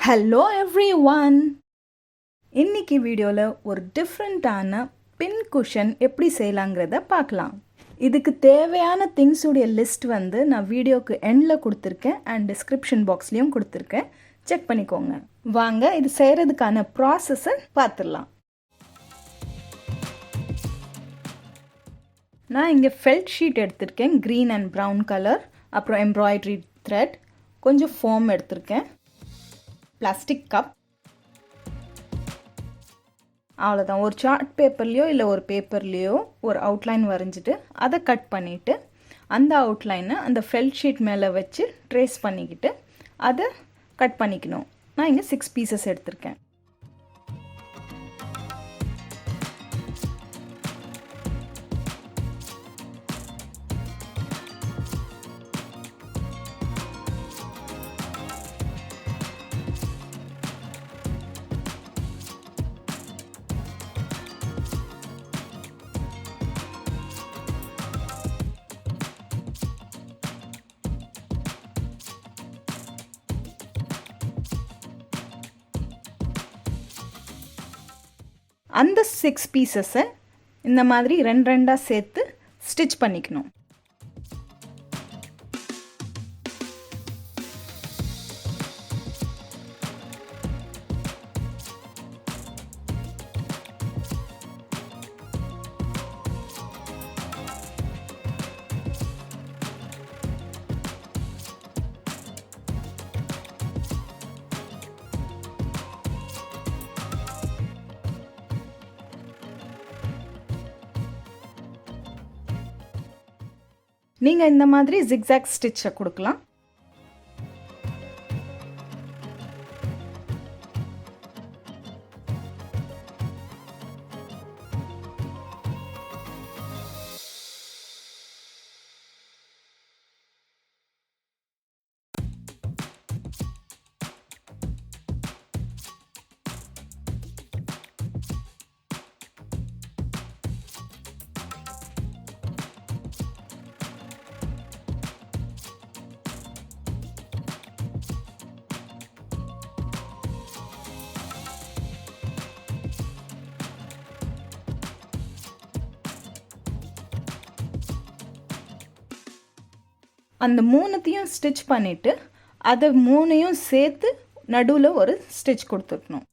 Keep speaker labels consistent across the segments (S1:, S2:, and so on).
S1: Hello everyone. இன்னைக்கு வீடியோவில் ஒரு டிஃப்ரெண்ட்டான பின் குஷன் எப்படி செய்யலாங்கிறத பார்க்கலாம். இதுக்கு தேவையான திங்ஸுடைய லிஸ்ட் நான் வீடியோக்கு எண்டில் கொடுத்துருக்கேன் அண்ட் டிஸ்கிரிப்ஷன் பாக்ஸ்லேயும் கொடுத்துருக்கேன். செக் பண்ணிக்கோங்க. வாங்க இது செய்கிறதுக்கான ப்ராசஸை பார்த்துடலாம். நான் இங்கே ஃபெல்ட் ஷீட் எடுத்திருக்கேன், க்ரீன் அண்ட் ப்ரௌன் கலர். அப்புறம் எம்ப்ராய்டரி த்ரெட், கொஞ்சம் ஃபோம் எடுத்திருக்கேன், பிளாஸ்டிக் கப். அவ்வளோதான். ஒரு சார்ட் பேப்பர்லேயோ இல்லை ஒரு பேப்பர்லேயோ ஒரு அவுட்லைன் வரைஞ்சிட்டு அதை கட் பண்ணிவிட்டு அந்த அவுட்லைனை அந்த ஃபெல்ட் ஷீட் மேலே வச்சு ட்ரேஸ் பண்ணிக்கிட்டு அதை கட் பண்ணிக்கணும். நான் இங்கே 6 பீசஸ் எடுத்திருக்கேன். அந்த 6 பீசஸை இந்த மாதிரி ரெண்டாக சேர்த்து ஸ்டிச் பண்ணிக்கணும். நீங்கள் இந்த மாதிரி ஜிக்ஸாக் ஸ்டிச்சை கொடுக்கலாம். அந்த 3த்தையும் ஸ்டிச் பண்ணிவிட்டு அதை 3ஐயும் சேர்த்து நடுவில் ஒரு ஸ்டிச் கொடுத்துக்கணும்.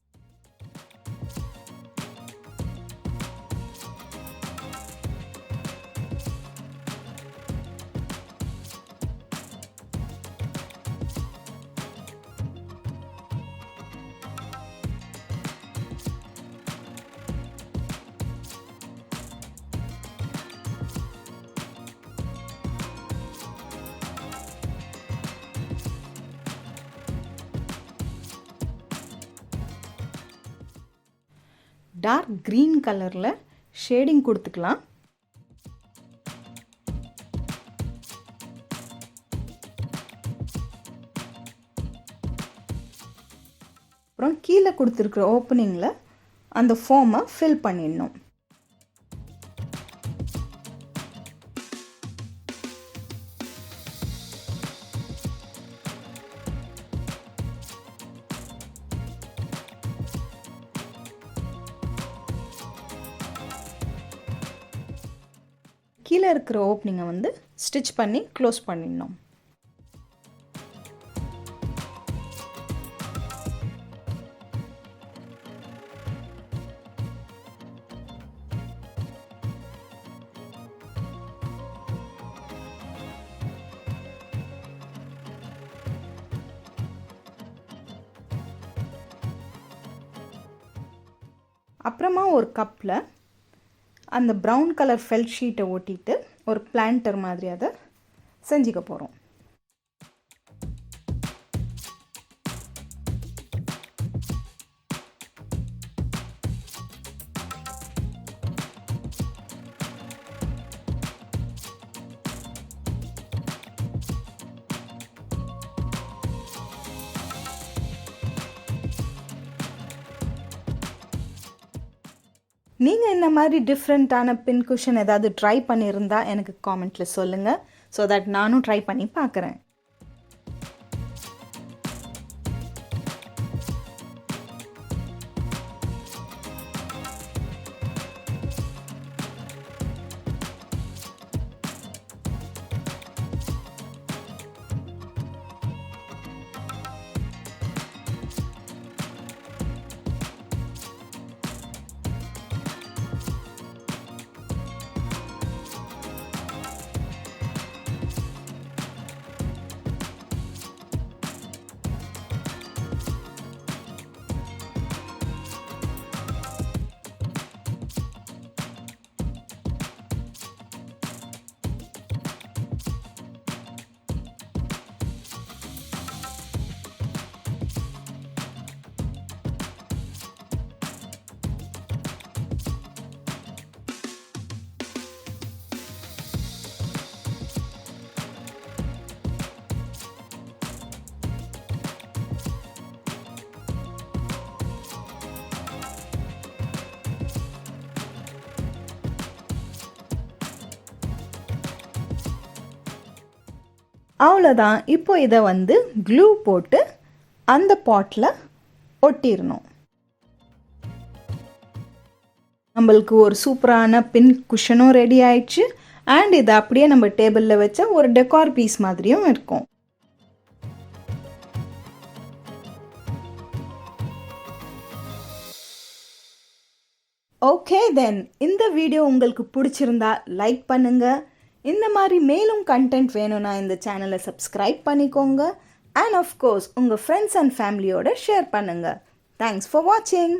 S1: டார்க் க்ரீன் கலரில் ஷேடிங் கொடுத்துக்கலாம். அப்புறம் கீழே கொடுத்துருக்குற ஓப்பனிங்கில் அந்த ஃபோமை ஃபில் பண்ணிடணும். கீழே இருக்கிற ஓப்பனிங்கை ஸ்டிச் பண்ணி க்ளோஸ் பண்ணிடணும். அப்புறமா ஒரு கப்பில் அந்த ப்ரௌன் கலர் ஃபெல்ட் ஷீட்டை ஒட்டிட்டு ஒரு பிளான்டர் மாதிரி அதை செஞ்சுக்க போகிறோம். நீங்கள் இந்த மாதிரி டிஃப்ரெண்ட்டான பின் குஷன் ஏதாவது ட்ரை பண்ணியிருந்தா எனக்கு காமெண்ட்டில் சொல்லுங்கள், ஸோ தட் நானும் ட்ரை பண்ணி பார்க்குறேன். அவ்வளோதான். இப்போ இதை வந்து க்ளூ போட்டு அந்த பாட்டில் ஒட்டிடணும். நம்மளுக்கு ஒரு சூப்பரான பின் குஷனும் ரெடி ஆயிடுச்சு. அண்ட் இதை அப்படியே நம்ம டேபிளில் வச்ச ஒரு டெக்கார் பீஸ் மாதிரியும் இருக்கும். ஓகே தென், இந்த வீடியோ உங்களுக்கு பிடிச்சிருந்தா லைக் பண்ணுங்கள். இந்த மாதிரி மேலும் கண்டென்ட் வேணும்னா இந்த சேனலை சப்ஸ்கிரைப் பண்ணிக்கோங்க. அண்ட் ஆஃப்கோர்ஸ் உங்கள் ஃப்ரெண்ட்ஸ் அண்ட் ஃபேமிலியோட ஷேர் பண்ணுங்கள். தேங்க்ஸ் ஃபார் வாட்சிங்.